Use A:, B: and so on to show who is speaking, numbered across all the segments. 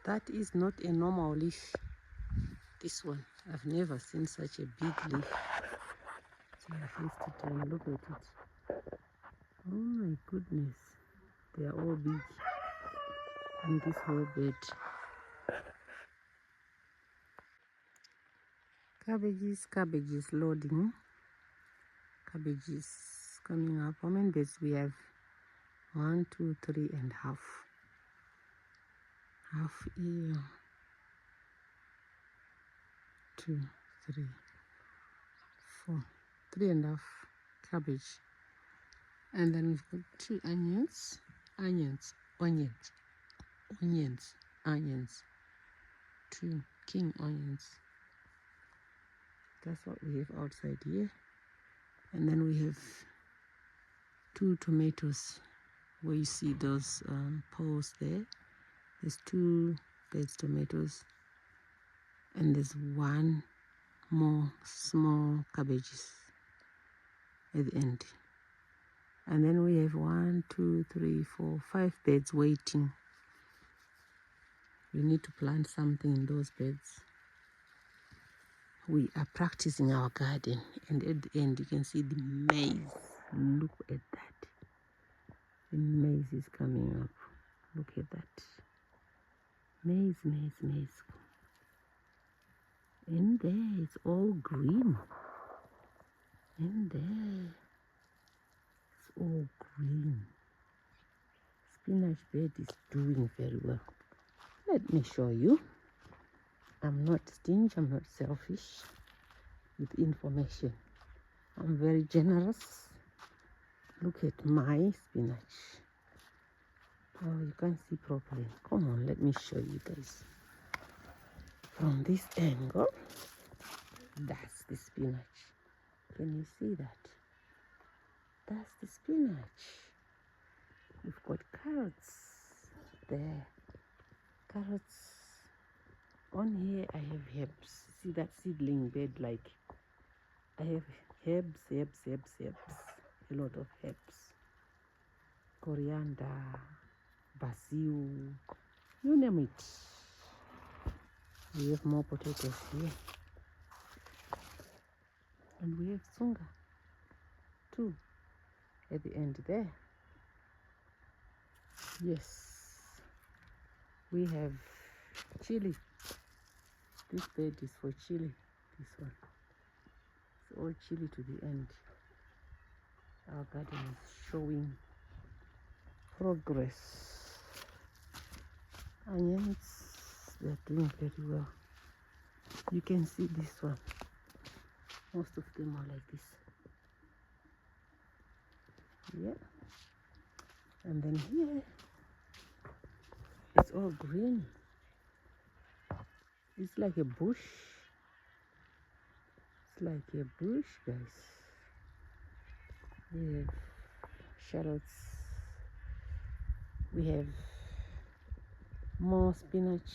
A: That is not a normal leaf. This one, I've never seen such a big leaf. So I've lifted it and look at it. Oh my goodness, they are all big in this whole bed. Cabbages loading. Cabbages coming up. How many beds we have? 1, 2, 3 and half. Half ear. 2, 3, 4. 3 and half cabbage. And then we've got 2 onions. Onions. 2 king onions. That's what we have outside here. And then we have 2 tomatoes, where you see those poles there. There's 2 beds tomatoes, and there's 1 more small cabbages at the end. And then we have 1, 2, 3, 4, 5 beds waiting. We need to plant something in those beds. We are practicing our garden, and at the end you can see the maize. Look at that. The maize is coming up. Look at that. Maize. In there, it's all green. In there, it's all green. Spinach bed is doing very well. Let me show you. I'm not stingy, I'm not selfish with information. I'm very generous. Look at my spinach. Oh, you can't see properly. Come on, let me show you guys. From this angle, that's the spinach. Can you see that? That's the spinach. We've got carrots there. Carrots. On here I have herbs. See that seedling bed? Like, I have herbs. A lot of herbs. Coriander, basil, you name it. We have more potatoes here. And we have sunga too at the end there. Yes. We have chili. This bed is for chili. This one. It's all chili to the end. Our garden is showing progress. Onions, they're doing very well. You can see this one. Most of them are like this. Yeah. And then here, it's all green. It's like a bush. It's like a bush, guys. We have shallots. We have more spinach.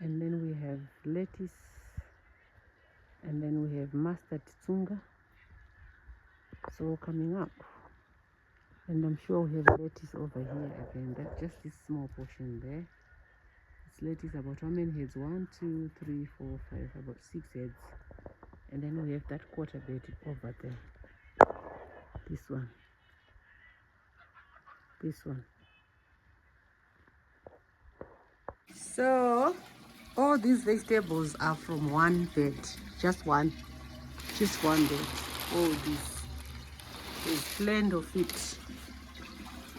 A: And then we have lettuce. And then we have mustard tsunga. It's all coming up. And I'm sure we have lettuce over here again. That's just this small portion there. It's lettuce about how many heads? 1, 2, 3, 4, 5, about 6 heads. And then we have that quarter bed over there. This one. This one. So all these vegetables are from one bed. Just one bed. All this. There's plenty of it.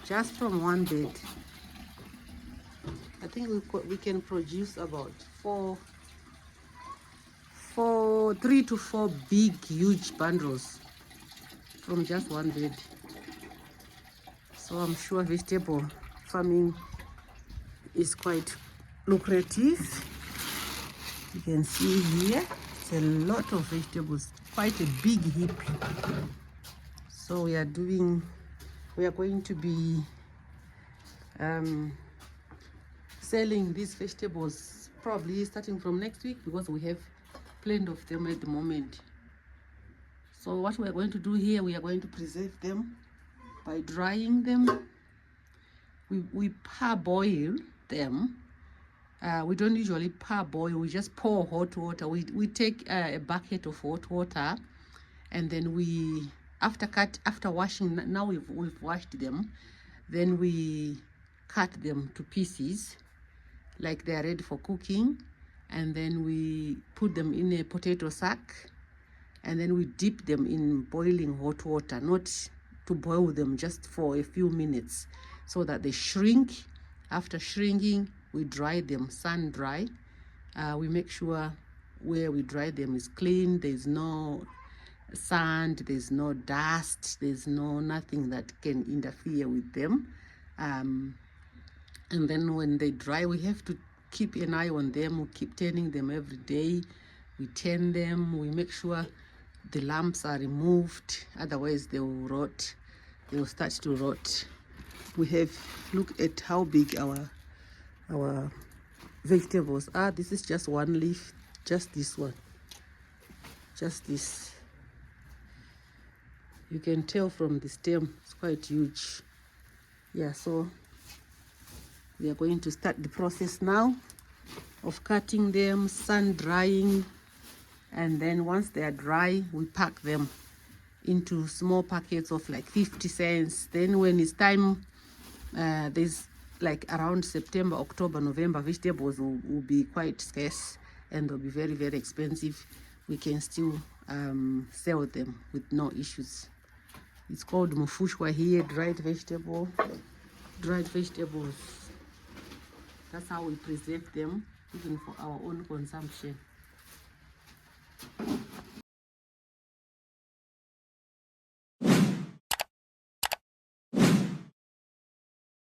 A: Just from one bed. I think we can produce about 3 to 4 big, huge bundles from just one bed. So I'm sure vegetable farming is quite lucrative. You can see here, it's a lot of vegetables, quite a big heap. So we are going to be selling these vegetables probably starting from next week, because we have plenty of them at the moment. So what we are going to do here, we are going to preserve them by drying them. We parboil them, we don't usually parboil. We just pour hot water. We take a bucket of hot water, and then we after washing. Now we've washed them, then we cut them to pieces like they are ready for cooking, and then we put them in a potato sack, and then we dip them in boiling hot water, not to boil them, just for a few minutes, so that they shrink. After shrinking, we dry them, sun dry. We make sure where we dry them is clean. There's no sand, there's no dust, there's nothing that can interfere with them. And then when they dry, we have to keep an eye on them. We keep turning them every day. We turn them. We make sure the lumps are removed. Otherwise, they will rot. They will start to rot. We have look at how big our vegetables are. This is just one leaf, just this one, just this. You can tell from the stem, it's quite huge. Yeah, so we are going to start the process now of cutting them, sun drying, and then once they are dry, we pack them into small packets of like 50 cents. Then when it's time, there's like around September, October, November, vegetables will be quite scarce and they'll be very, very expensive. We can still sell them with no issues. It's called mufushwa here, dried vegetable. Dried vegetables. That's how we preserve them, even for our own consumption.